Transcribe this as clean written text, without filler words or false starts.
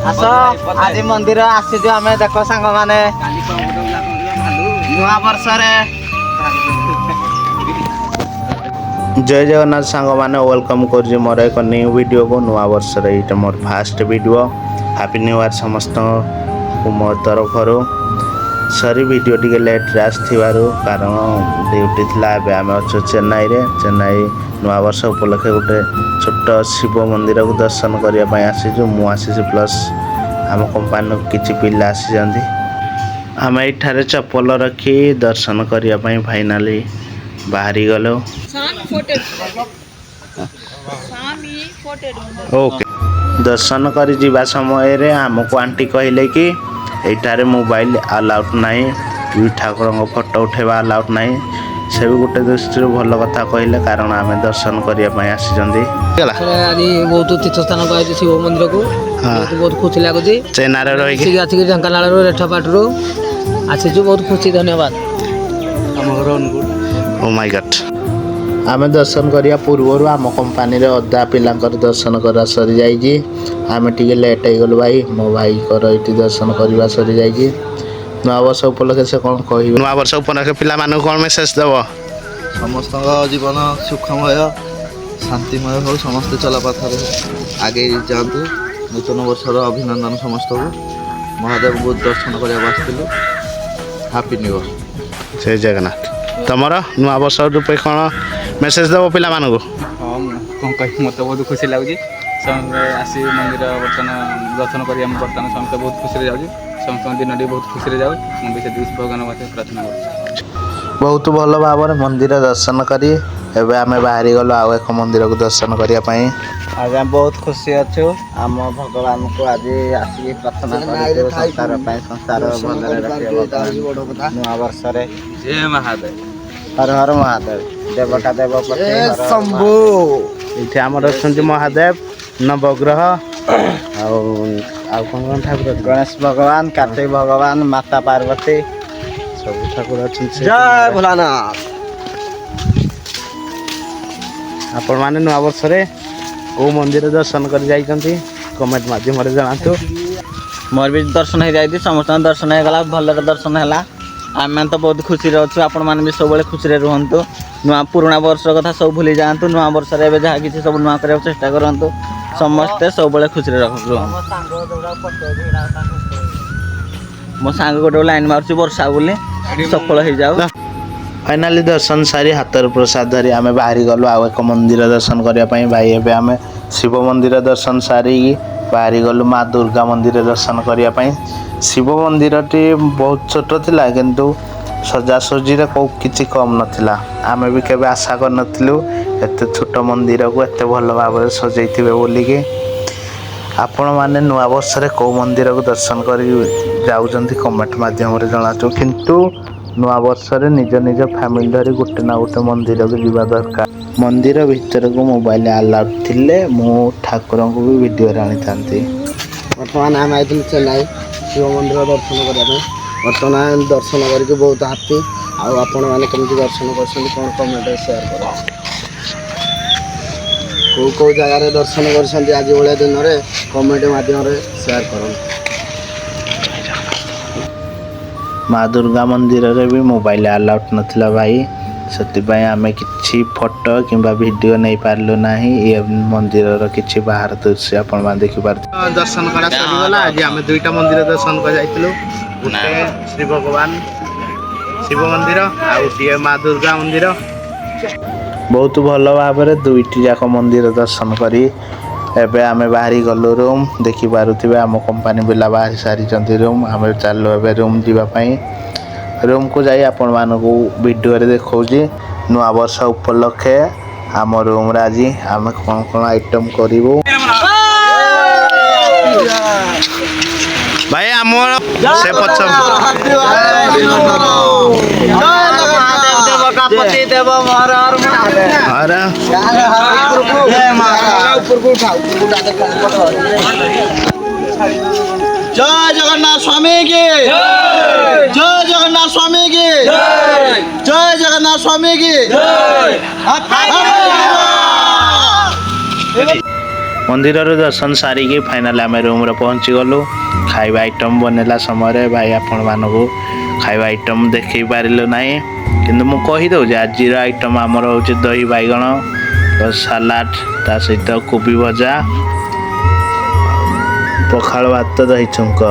आस आज मंदिर आसीजु आमे देख सांग माने नुआ वर्ष रे जय जगन्नाथ सांग माने वेलकम कर मोर एक न्यू वीडियो को नुआ वर्ष रे इटा मोर first video happy new year समस्त मो तरफ सरी वीडियो टी लेट रे आसथिबारु कारण ड्यूटी थिला बे आमे अछु चेन्नई रे चेन्नई नुआ वर्ष उपलक्षे गोटे छोट शिव मंदिर को दर्शन करने ପାଇଁ ଆସିଛୁ ମୁଁ ଆସିଛି ପ୍ଲସ୍ ଆମ କମ୍ପାନୀରୁ କିଛି ପିଲା ଆସିଛନ୍ତି ଆମେ ଏଠାରେ ଚପଲ ରଖି ଦର୍ଶନ କରିବା ପାଇଁ ଫାଇନାଲି ବାହାରି ଗଲୁ ओके दर्शन कर जीवा समय रे हमको आंटी कहले कि एठारे मोबाइल अलाउड नहीं ठाकुर फोटो उठेवा अलाउड नहीं से भी गोटे दृष्टि भल कथा कहले कारण आम दर्शन करने बहुत तीर्थ स्थान कह शिव मंदिर को बहुत खुशी लगुच चेन्नई रही ढेंकानाल रेठपाटू आसीचु बहुत खुशी धन्यवाद ओ माय गॉड आम दर्शन करिया पूर्व आम कंपनी रे अधा पिलांकर दर्शन करा सरी जाइए आम टे लेट हो गलु भाई मो भाई कर ये दर्शन करवा सरी जाइए नुआ वर्ष उपलक्षे से कौन कह नुआ वर्ष उपलक्षे पिला मानक कौन मेसेज देव समस्त जीवन सुखमय शांतिमय हो समस्ते चला पथर आगे जातु नूतन वर्षर अभिनंदन समस्त को महादेव को दर्शन करने आसलु हैप्पी न्यू ईयर जय जगन्नाथ तुमर नुआ वर्ष रूपे कौन मेसेज देव पिला मानक हाँ कौन कह मत बहुत खुशी लगुच आसी मंदिर बर्तमान दर्शन कर बर्तमान समस्त बहुत खुशी जाऊँ समस्त दिन टी बहुत खुशी जाऊ मुझे भगवान प्रार्थना कर बहुत भल भाव मंदिर दर्शन करी एबे आमे बाहरी गलो आउ एक मंदिर को दर्शन करिया पई आज हम बहुत खुशी अछु आम भगवान को आज आसी प्रार्थना करू संसार पई संसार भलरे रखियो नुआ वर्ष रे जय महादेव हर हर महादेव देवका देवपति शंभु इथे हमर अछंती महादेव नवग्रह आउ कौन ठाकुर गणेश भगवान कार्तिक भगवान माता पार्वती सब ठाकुर अछंती जय भोलानाथ आपण माने नुआ वर्ष रे को मंदिर दर्शन कर जाइछंती कमेंट माध्यम रे जणातु मोर भी दर्शन हो जाती समस्त दर्शन हो गला भल दर्शन है आम तो बहुत खुशी अच्छु आपण मैंने भी सब खुशी रुहतु नुआ पुराणा वर्ष कथा सब भूली जातु नुआ वर्ष रे जहाँ किसी सब नुआ करने चेष्टा करतु समस्ते सब खुशी रुहतु मो सांग गोटे लाइन मार्च वर्षा बोली सफल हो जाऊ फाइनाली दर्शन सारी हाथर प्रसाद धरी आम बाहरी गलु आउ एक मंदिर दर्शन करने भाई एवं आम शिव मंदिर दर्शन सारी बाहरी गलु माँ दुर्गा मंदिर दर्शन करने शिव मंदिर टी बहुत छोट थिला किंतु सजासजी को किसी कम नथिला आम भी केबे आशा कर नथिलु एते छोट मंदिर को एते भल भाव सजैथिबे बोलिकी आपण माने नुआ वर्ष रे को मंदिर को दर्शन कर जाउजंती कमेंट माध्यम रे जणाचो किंतु नुआ वर्ष रे निज निज फैमिली धरी गोटे ना गोटे मंदिर को जीवा दरकार मंदिर भीतर को मोबाइल अलाउड थिले मु ठाकुर को भी वीडियो राणी थांती वर्तमान आम आई चेन्नई शिव मंदिर दर्शन करने वर्तमान दर्शन करके बहुत हैप्पी आपण मैंने कमी दर्शन कर कौन कमेंट शेयर कर कौ जगार दर्शन कर आज भाया दिन में कमेंट मध्यम शेयर कर माँ दुर्गा मंदिर रे भी मोबाइल अलाउड नथिला भाई से आम कि फोटो कि वीडियो नहीं पार्लु ना ये मंदिर किसी बाहर दृश्य आपण देखिपार दर्शन करा सरीगला आज आम दुईटा मंदिर दर्शन कर जाइतिलु गोटे श्री भगवान शिव मंदिर आ गोटे माँ दुर्गा मंदिर बहुत भल भाव दुईटी जाक मंदिर दर्शन करी एबे आमे बाहरी गलु रूम देखि पारुथिबे आम कंपनी बिला बाहरी सारी चंती रूम आमे चालू एबे रूम जीवा पई रूम को जाई आपण मानको वीडियो रे देखौजी नुआ वर्ष उपलक्षे आम रूम रे आज आमे कोन कोन आइटम करिवो भाई आम से पछम पति देव महाराज अरे जय जगन्नाथ स्वामी की जय जगन्नाथ स्वामी की जय जगन्नाथ स्वामी की मंदिर दर्शन सारिकी फाइनाल आम रूम पहुँची गलु खाଇବା आइटम बनेला समय भाई आपण मानक खाଇବା आइटम देखी पारिलु ना किंतु मु कही दउछि आज आइटम आमर हूँ दही बैगण सालाड ता सहित कोबी भजा पखाल भात दही छुंक